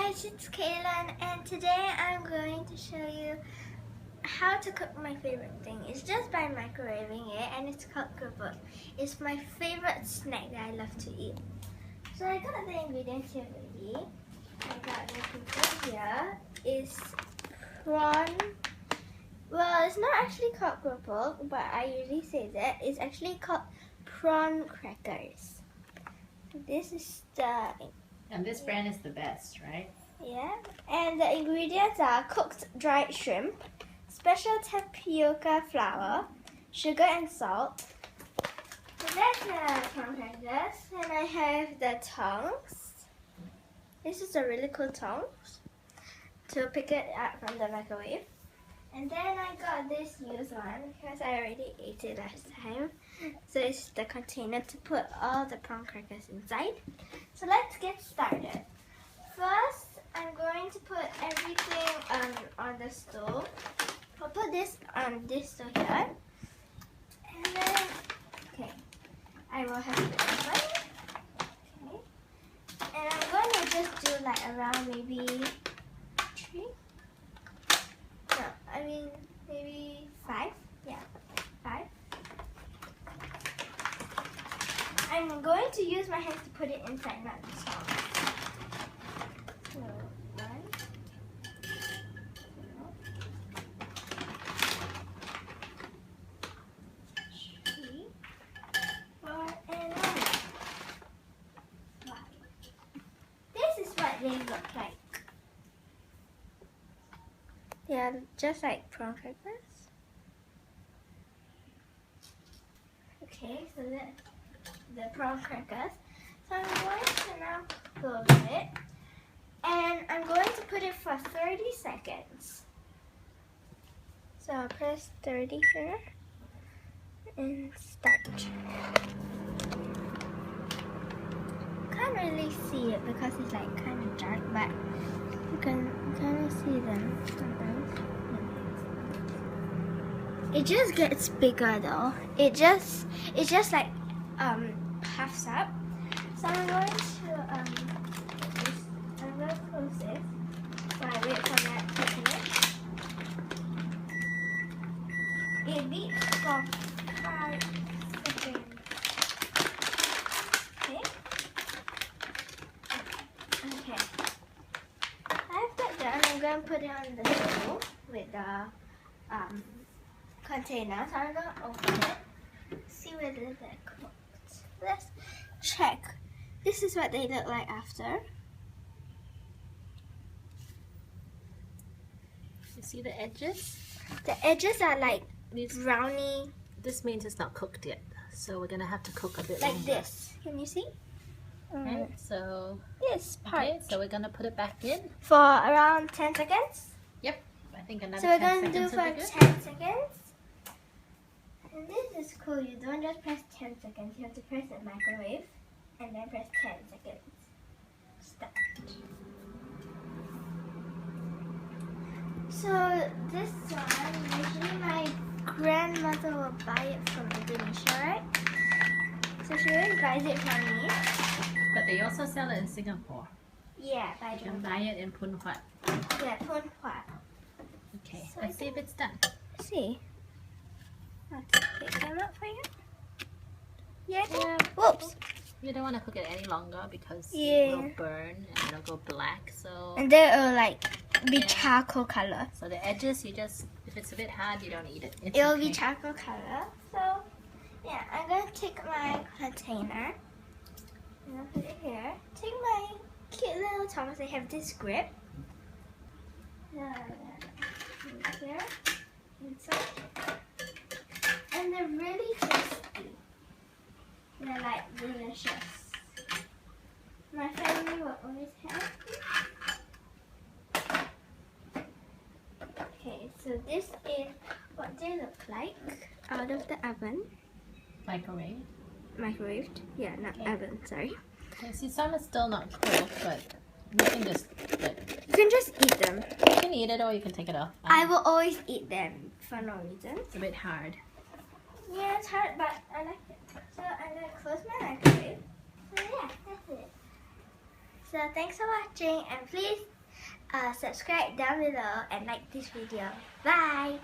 guys, it's Kaylin, and today I'm going to show you how to cook my favorite thing. It's just by microwaving it, and it's called kerbot. It's my favorite snack that I love to eat. So I got the ingredients here already. I got the kerbot here. It's prawn. Well, it's not actually called kerbot, but I usually say that. It's actually called prawn crackers. This is the... And this brand is the best, right? Yeah, and the ingredients are cooked dried shrimp, special tapioca flour, sugar and salt. So that's the prawn crackers, and I have the tongs. This is a really cool tongs to pick it up from the microwave. And then I got this used one because I already ate it last time. So it's the container to put all the prawn crackers inside. So let's get started. First, I'm going to put everything on the stove. I'll put this on this stove here. And then, okay, I will have it open. Okay. And I'm going to just do like around maybe 3. No, I mean maybe 5. Yeah, 5. I'm going to use my hands to put it inside, not the sauce. So 1, 2, 3, 4, and 5. This is what they look like. They are just like prawn crackers. Okay, so that's the prawn crackers. So I'm going to now close it. And I'm going to put it for 30 seconds. So I'll press 30 here. And start. Can't really see it because it's like kind of dark, but you can kind of see them sometimes. It just gets bigger though. It just like puffs up. So I'm going to close this while I wait for that to finish. It beats for 5 seconds. Okay. Okay. I've got done. I'm going to put it on the stove with the container. So I'm going to open it. See whether they're cooked. Let's check. This is what they look like after. You see the edges? The edges are like browny. This means it's not cooked yet. So we're gonna have to cook a bit like longer. This. Can you see? Right, so this part. Okay, so we're gonna put it back in. For around 10 seconds? Yep. I think another So we're 10 going to do seconds for will be good. 10 seconds. And this is cool. You don't just press 10 seconds. You have to press the microwave and then press 10 seconds. Start. So this one, usually my grandmother will buy it from Indonesia, right? So she always buys it from me. But they also sell it in Singapore. Yeah, but I You can don't buy it in Pun Huat. Yeah, Pun Huat. Okay, So let's see if it's done. Let's see. Let's pick them up for you. Yeah. Whoops. You don't want to cook it any longer because Yeah. it will burn and it'll go black. So And they will like be Yeah. charcoal color. So the edges, you just, if it's a bit hard, you don't eat it. It's It will okay. be charcoal color. So yeah, I'm gonna take my container and I'll put it here. Take my cute little tongs. They have this grip. Here, inside, and they're really crispy. They're like delicious. My family will always have. Okay, so this is what they look like out of the oven. Microwave. Microwaved. Yeah, not Okay. oven, sorry. Okay, see, some is still not cooked, but you can just, You can just eat them. you can eat it or you can take it off. I will always eat them for no reason. It's a bit hard. Yeah, it's hard, but I like it. So I'm going to close my microwave. So yeah, that's it. So thanks for watching, and please Subscribe down below and like this video. Bye!